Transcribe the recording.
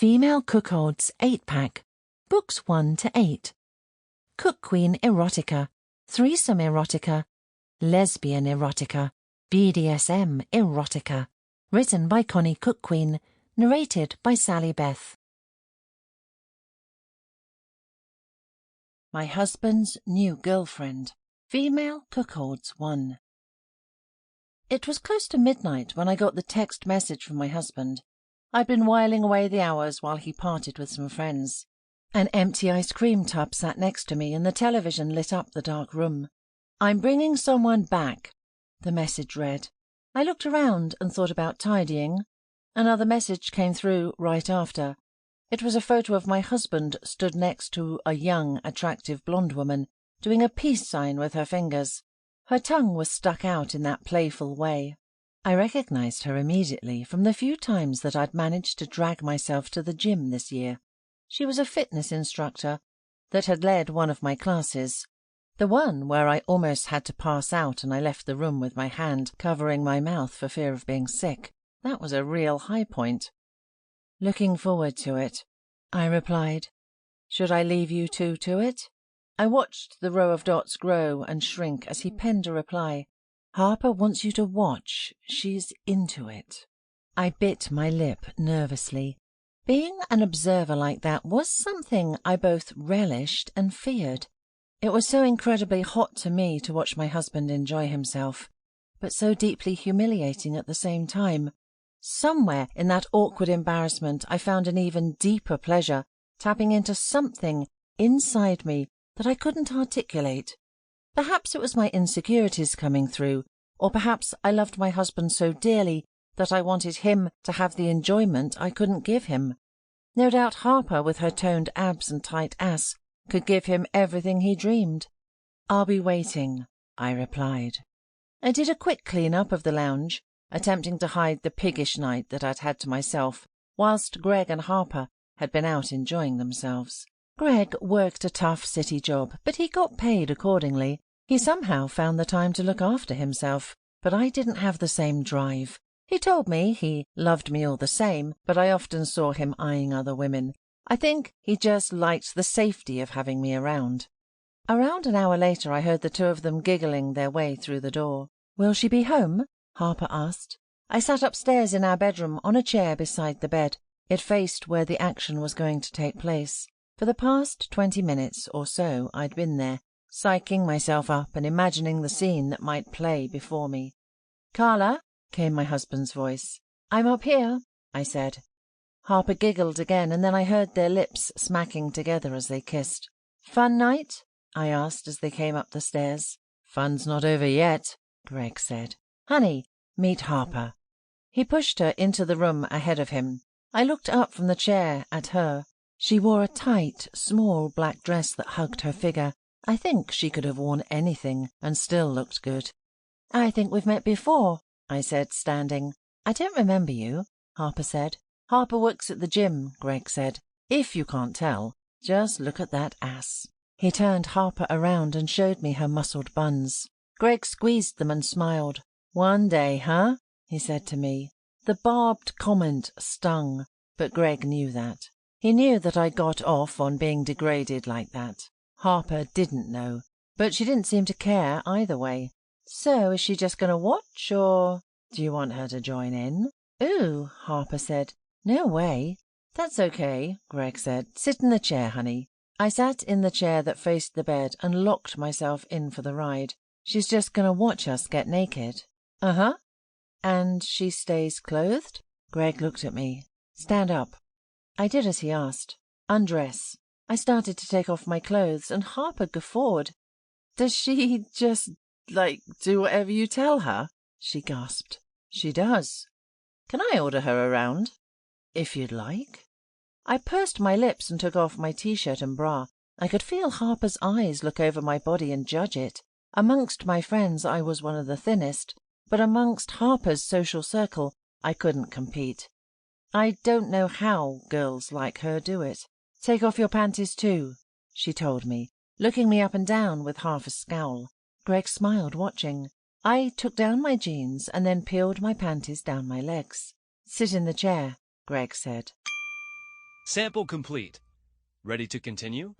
Female Cuckolds 8-pack, Books 1 to 8. Cuckquean Erotica Threesome Erotica Lesbian Erotica BDSM Erotica. Written by Connie Cuckquean. Narrated by Sallybeth. My husband's new girlfriend. Female Cuckolds 1. It was close to midnight when I got the text message from my husband. I'd been whiling away the hours while he parted with some friends. An empty ice cream tub sat next to me and the television lit up the dark room. "I'm bringing someone back," the message read. I looked around and thought about tidying. Another message came through right after. It was a photo of my husband stood next to a young, attractive blonde woman, doing a peace sign with her fingers. Her tongue was stuck out in that playful way. I recognized her immediately from the few times that I'd managed to drag myself to the gym this year. She was a fitness instructor that had led one of my classes, the one where I almost had to pass out and I left the room with my hand covering my mouth for fear of being sick. That was a real high point. "Looking forward to it," I replied. "Should I leave you two to it?" I watched the row of dots grow and shrink as he penned a reply. "Harper wants you to watch. She's into it." I bit my lip nervously. Being an observer like that was something I both relished and feared. It was so incredibly hot to me to watch my husband enjoy himself, but so deeply humiliating at the same time. Somewhere in that awkward embarrassment I found an even deeper pleasure, tapping into something inside me that I couldn't articulate. Perhaps it was my insecurities coming through, or perhaps I loved my husband so dearly that I wanted him to have the enjoyment I couldn't give him. No doubt Harper, with her toned abs and tight ass, could give him everything he dreamed. "I'll be waiting," I replied. I did a quick clean-up of the lounge, attempting to hide the piggish night that I'd had to myself, whilst Greg and Harper had been out enjoying themselves. Greg worked a tough city job, but he got paid accordingly. He somehow found the time to look after himself, but I didn't have the same drive. He told me he loved me all the same, but I often saw him eyeing other women. I think he just liked the safety of having me around. Around an hour later I heard the two of them giggling their way through the door. "Will she be home?" Harper asked. I sat upstairs in our bedroom on a chair beside the bed. It faced where the action was going to take place. For the past 20 minutes or so I'd been there, psyching myself up and imagining the scene that might play before me. "Carla," came my husband's voice. "I'm up here," I said. Harper giggled again, and then I heard their lips smacking together as they kissed. "Fun night?" I asked as they came up the stairs. "Fun's not over yet," Greg said. "Honey, meet Harper." He pushed her into the room ahead of him. I looked up from the chair at her. She wore a tight, small black dress that hugged her figure. I think she could have worn anything and still looked good. "I think we've met before," I said, standing. "I don't remember you," Harper said. "Harper works at the gym," Greg said. "If you can't tell, just look at that ass." He turned Harper around and showed me her muscled buns. Greg squeezed them and smiled. "One day, huh?" he said to me. The barbed comment stung, but Greg knew that. He knew that I got off on being degraded like that. Harper didn't know, but she didn't seem to care either way. "So is she just going to watch, or do you want her to join in?" "Ooh," Harper said. "No way." "That's okay," Greg said. "Sit in the chair, honey." I sat in the chair that faced the bed and locked myself in for the ride. "She's just going to watch us get naked." "Uh-huh." "And she stays clothed?" Greg looked at me. "Stand up." I did as he asked. "Undress." I started to take off my clothes, and Harper guffawed. "Does she just, do whatever you tell her?" she gasped. "She does." "Can I order her around?" "If you'd like." I pursed my lips and took off my T-shirt and bra. I could feel Harper's eyes look over my body and judge it. Amongst my friends I was one of the thinnest, but amongst Harper's social circle I couldn't compete. I don't know how girls like her do it. "Take off your panties too," she told me, looking me up and down with half a scowl. Greg smiled, watching. I took down my jeans and then peeled my panties down my legs. "Sit in the chair," Greg said. Sample complete. Ready to continue?